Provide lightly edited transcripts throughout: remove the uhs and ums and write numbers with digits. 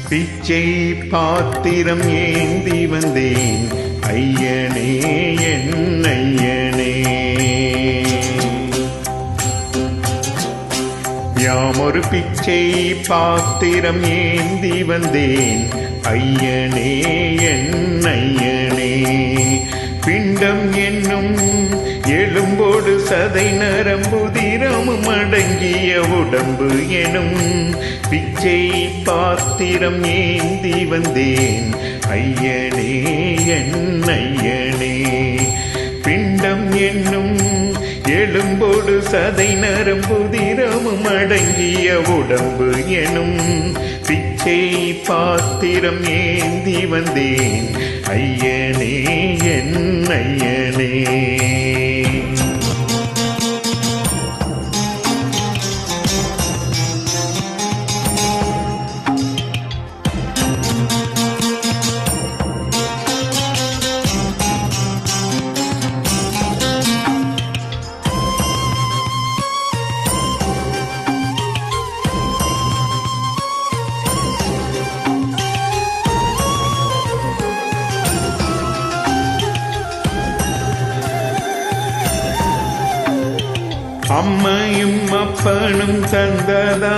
பிச்சை பாத்திரம் ஏந்தி வந்தேன் ஐயனே என் ஐயனே. யாமொரு பிச்சை பாத்திரம் ஏந்தி வந்தேன் ஐயனே என் ஐயனே. பிண்டம் என்னும் எலும்போடு சதை நரம்புதிரமும் அடங்கிய உடம்பு எனும் பிச்சை பாத்திரம் ஏந்தி வந்தேன் ஐயனே என் ஐயனே. பிண்டம் என்னும் எலும்போடு சதை நரம்புதிரமும் அடங்கிய உடம்பு எனும் பிச்சை பாத்திரம் ஏந்தி வந்தேன் ஐயனே என் ஐயனே. அம்மையும் அப்பனும் தந்ததா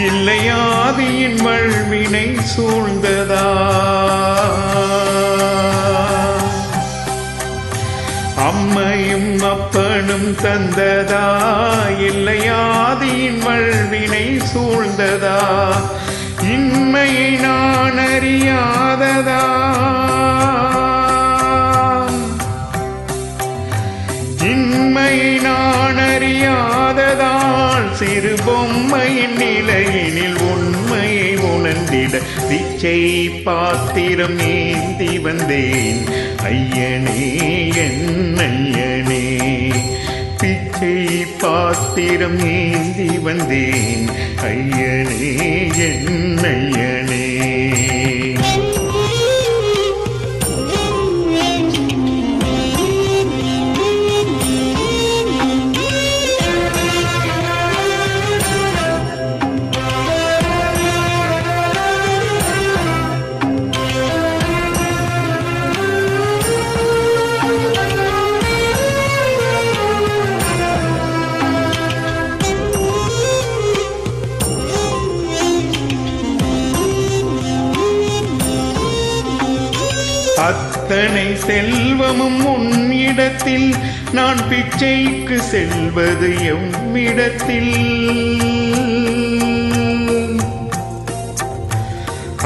இல்லையாதியின் வல்வினை சூழ்ந்ததா. அம்மையும் அப்பனும் தந்ததா இல்லையாதியின் வல்வினை சூழ்ந்ததா. இன்மையை நான் அறியாததா இன்மையை நான் அறியாததால் சிறு பொம்மையின் நிலையினில் உண்மையை உணர்ந்திட பிச்சை பாத்திரம் ஏந்தி வந்தேன் ஐயனே என் ஐயனே. பிச்சை பாத்திரம் ஏந்தி வந்தேன் ஐயனே என் ஐயனே. அத்தனை செல்வமும் உன்னிடத்தில் நான் பிச்சைக்கு செல்வது எவ்விடத்தில்.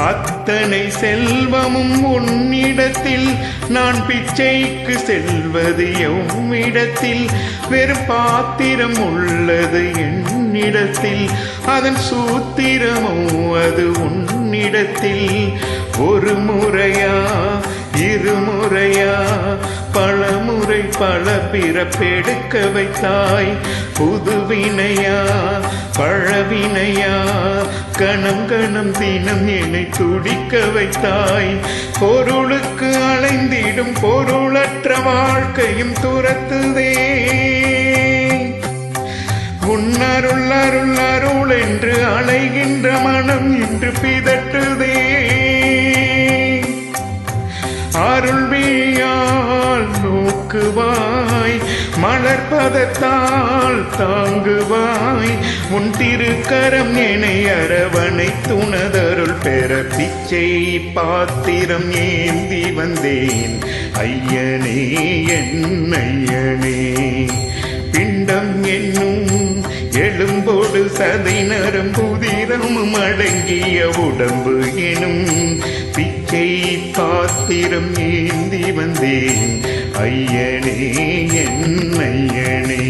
அத்தனை செல்வமும் உன்னிடத்தில் நான் பிச்சைக்கு செல்வது எவ்விடத்தில். வெறும் பாத்திரம் உள்ளது என்னிடத்தில் அதன் சூத்திரமோ அது உன்னிடத்தில். ஒரு முறையா இருமுறையா பலமுறை பல பிறப்பெடுக்க வைத்தாய். புதுவினையா பழவினையா கணம் கணம் தினம் என்னை துடிக்க வைத்தாய். பொருளுக்கு அலைந்திடும் பொருளற்ற வாழ்க்கையும் துரத்துதே. உன்னருள் அருள் அருள் என்று அலைகின்ற மனம் இன்று பிதற்றுதே. அருள் விழியால் நோக்குவாய் மலர்பதத்தால் தாங்குவாய். உன் திருக்கரம் என்னை அரவணை துணதருள் பெற பிச்சை பாத்திரம் ஏந்தி வந்தேன் ஐயனே என் ஐயனே. பிண்டம் என்னும் எலும்போடு சதை நரம்புதிரமும் அடங்கிய உடம்பு எனும் பிச்சை பாத்திரம் ஏந்தி வந்தேன் ஐயனே என் ஐயனே.